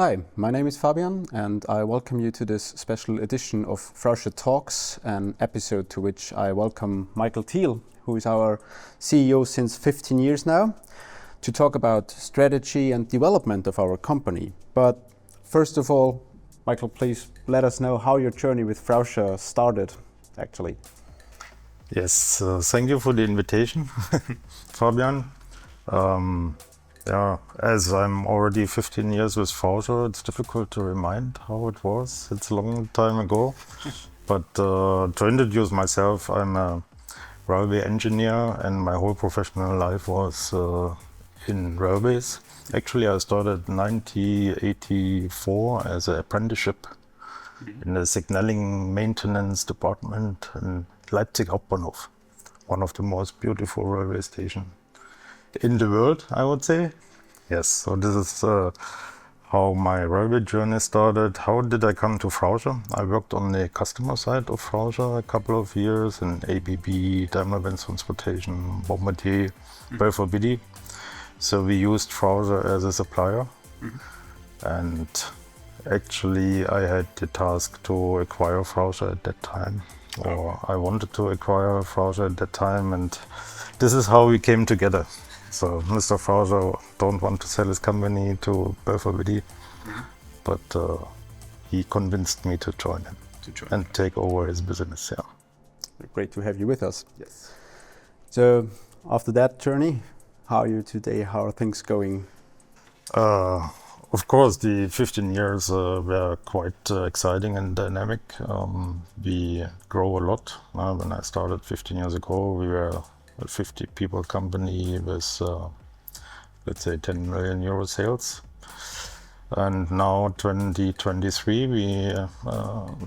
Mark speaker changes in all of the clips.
Speaker 1: Hi, my name is Fabian and I welcome you to this special edition of Frauscher Talks, an episode to which I welcome Michael Thiel, who is our CEO since 15 years now, to talk about strategy and development of our company. But first of all, Michael, please let us know how your journey with Frauscher started, actually.
Speaker 2: Yes, thank you for the invitation, Fabian. As I'm already 15 years with Frauscher, it's difficult to remind how it was. It's a long time ago. But to introduce myself, I'm a railway engineer and my whole professional life was in railways. Actually, I started in 1984 as an apprenticeship in the signaling maintenance department in Leipzig Hauptbahnhof, one of the most beautiful railway stations in the world, I would say. Yes, so this is how my railway journey started. How did I come to Frauscher? I worked on the customer side of Frauscher a couple of years in ABB, Daimler-Benz Transportation, Bombardier, Belfor Bidi. So we used Frauscher as a supplier. And actually I had the task to acquire Frauscher at that time. Or I wanted to acquire Frauscher at that time, and this is how we came together. So Mr. Frauscher don't want to sell his company to Belfor Bidi, but he convinced me to join him and take over his business. Yeah.
Speaker 1: Great to have you with us.
Speaker 2: Yes.
Speaker 1: So after that journey, how are you today? How are things going?
Speaker 2: Of course, the 15 years were quite exciting and dynamic. We grow a lot. When I started 15 years ago, we were a 50 people company with, let's say, 10 million euro sales. And now, 2023, we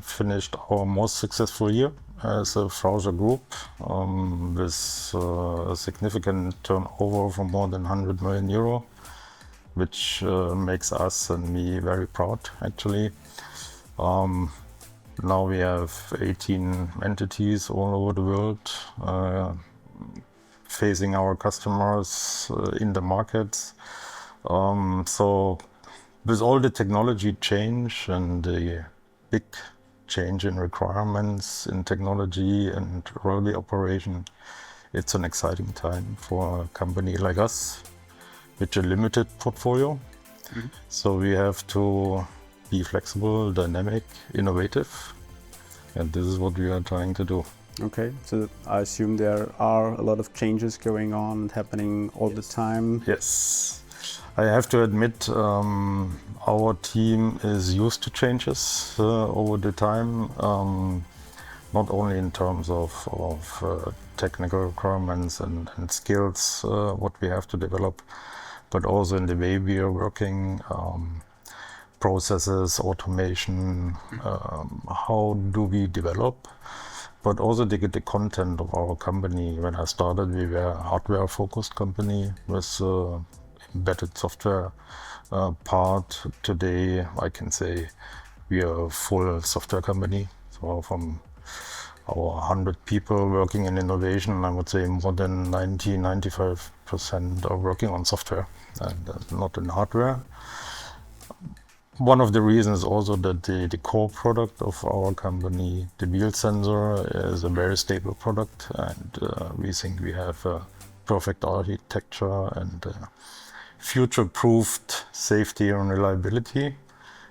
Speaker 2: finished our most successful year as a Frauscher Group with a significant turnover of more than 100 million euro. Which makes us and me very proud, actually. Now we have 18 entities all over the world, facing our customers in the markets. So with all the technology change and the big change in requirements in technology and railway operation, it's an exciting time for a company like us, with a limited portfolio. So we have to be flexible, dynamic, innovative, and this is what we are trying to do.
Speaker 1: Okay, so I assume there are a lot of changes going on and happening all the time.
Speaker 2: Yes, I have to admit our team is used to changes over the time, not only in terms of technical requirements and skills, what we have to develop, but also in the way we are working, processes, automation, how do we develop, but also the content of our company. When I started, we were a hardware-focused company with embedded software part. Today, I can say we are a full software company. So from our 100 people working in innovation, I would say more than 90-95% are working on software and not in hardware. One of the reasons also that the core product of our company, the wheel sensor, is a very stable product, and we think we have a perfect architecture and future-proofed safety and reliability.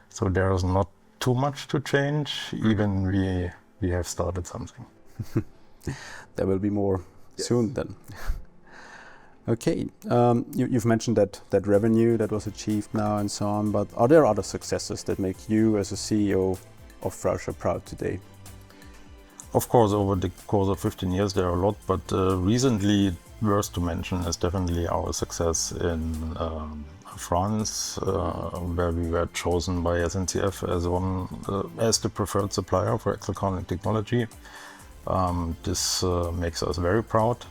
Speaker 2: So there is not too much to change, even we have started something.
Speaker 1: There will be more soon then. Okay, you've mentioned that revenue that was achieved now and so on, but are there other successes that make you as a CEO of Frauscher proud today?
Speaker 2: Of course, over the course of 15 years there are a lot, but recently worth to mention is definitely our success in France, where we were chosen by SNCF as the preferred supplier for axle counting technology. This makes us very proud.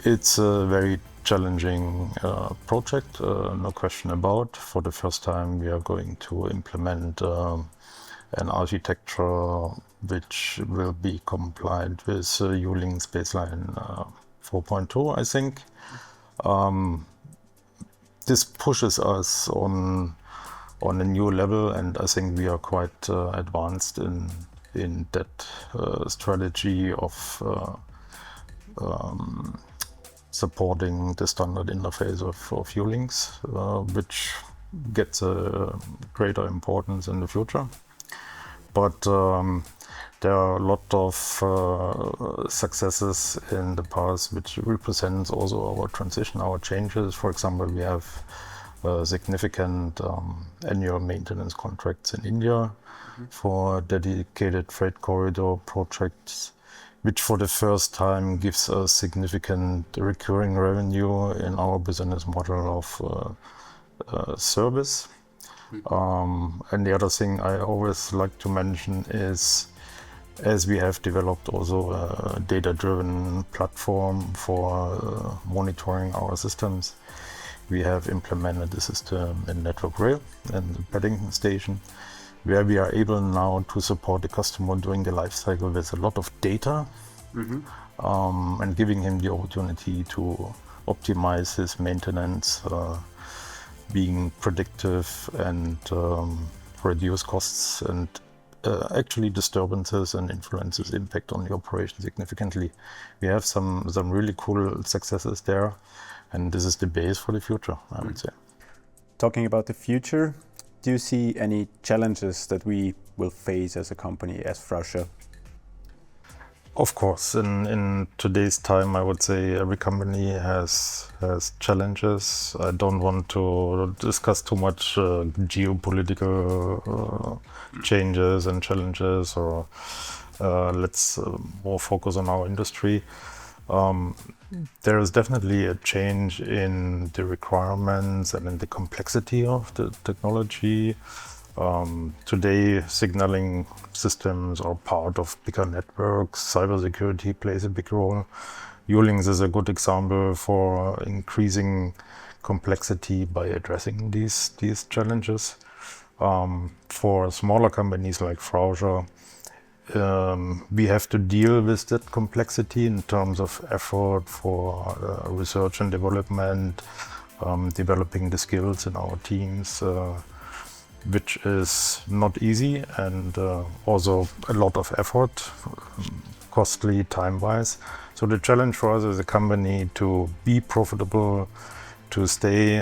Speaker 2: It's a very challenging project, no question about. For the first time, we are going to implement an architecture which will be compliant with ULINX baseline 4.2, I think. This pushes us on on a new level, and I think we are quite advanced in that strategy of supporting the standard interface of fuelings, which gets a greater importance in the future. But there are a lot of successes in the past which represents also our transition, our changes. For example, we have significant annual maintenance contracts in India for dedicated freight corridor projects, which for the first time gives us significant recurring revenue in our business model of service. And the other thing I always like to mention is, as we have developed also a data-driven platform for monitoring our systems, we have implemented the system in network rail and the padding station, where we are able now to support the customer during the life cycle with a lot of data, and giving him the opportunity to optimize his maintenance, being predictive and reduce costs and actually disturbances and influences impact on the operation significantly. We have some really cool successes there, and this is the base for the future, I would say.
Speaker 1: Talking about the future, do you see any challenges that we will face as a company, as Frauscher?
Speaker 2: Of course, in today's time, I would say every company has challenges. I don't want to discuss too much geopolitical changes and challenges, or let's more focus on our industry. There is definitely a change in the requirements and in the complexity of the technology. Today, signaling systems are part of bigger networks. Cybersecurity plays a big role. Ulings is a good example for increasing complexity by addressing these challenges. For smaller companies like Frauscher, we have to deal with that complexity in terms of effort for research and development, developing the skills in our teams, which is not easy, and also a lot of effort, costly time-wise. So the challenge for us as a company to be profitable, to stay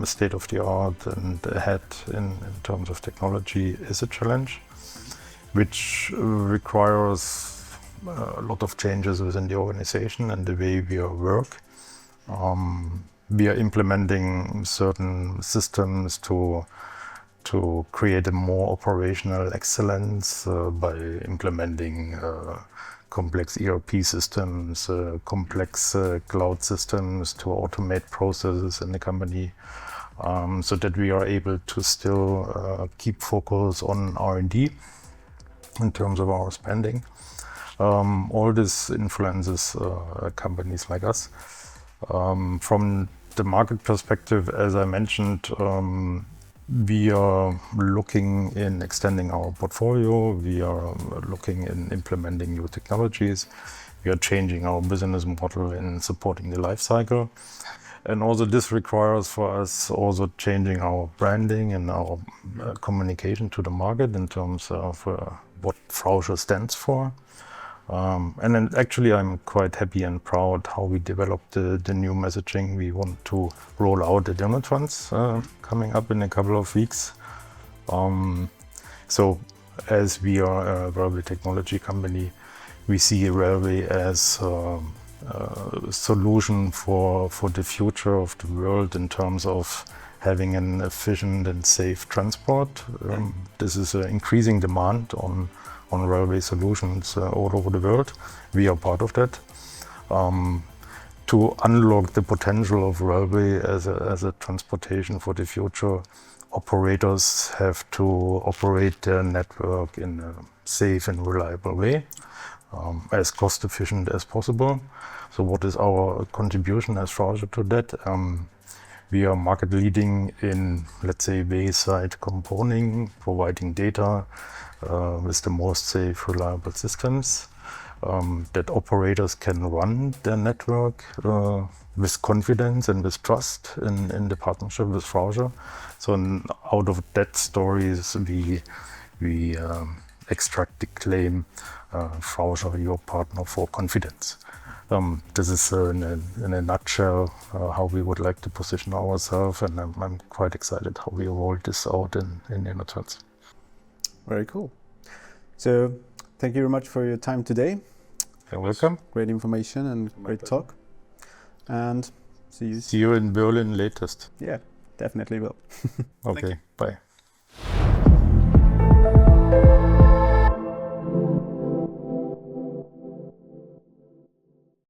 Speaker 2: state-of-the-art and ahead in terms of technology is a challenge, which requires a lot of changes within the organization and the way we work. We are implementing certain systems to create a more operational excellence by implementing complex ERP systems, complex cloud systems to automate processes in the company, so that we are able to still keep focus on R&D in terms of our spending. All this influences companies like us. From the market perspective, as I mentioned, we are looking in extending our portfolio. We are looking in implementing new technologies. We are changing our business model in supporting the life cycle. And also this requires for us also changing our branding and our communication to the market in terms of what Frauscher stands for. And then actually I'm quite happy and proud how we developed the new messaging. We want to roll out the demonstrants coming up in a couple of weeks. So as we are a railway technology company, we see railway as a solution for the future of the world in terms of having an efficient and safe transport. This is an increasing demand on railway solutions all over the world. We are part of that. To unlock the potential of railway as a transportation for the future, operators have to operate their network in a safe and reliable way, as cost efficient as possible. So what is our contribution as Frauscher to that? We are market leading in, let's say, wayside component, providing data with the most safe, reliable systems. that operators can run their network with confidence and with trust in the partnership with Frauscher. So out of that stories, we extract the claim, Frauscher, your partner for confidence. This is in a nutshell how we would like to position ourselves, and I'm quite excited how we roll this out in InnoTrans.
Speaker 1: Very cool. So thank you very much for your time today.
Speaker 2: You're welcome.
Speaker 1: Great information and great talk. And
Speaker 2: See you in Berlin latest.
Speaker 1: Yeah, definitely will.
Speaker 2: Okay, bye.